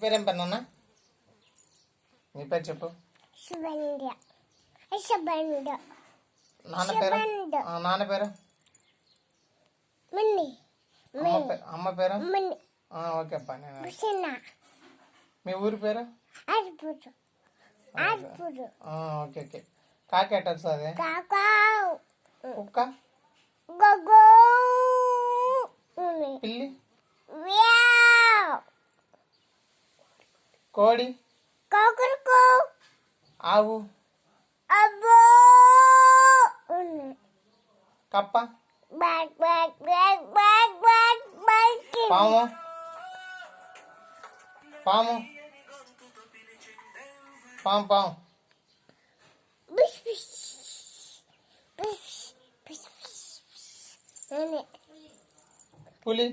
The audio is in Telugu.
పేరేం పేరు నాన్న? నీ పేరు చెప్పు. నాన్న పేరు? నాన్న పేరు? అమ్మ పేరు? ఓకే అప్ప. మీ ఊరి పేరు? Okay okay. కాకి ఎట్ట వస్తుంది? కుక్క? పిల్లి? కోడి? ఆవు? కప్ప? పాము? పాము? పాము పాము? పులి?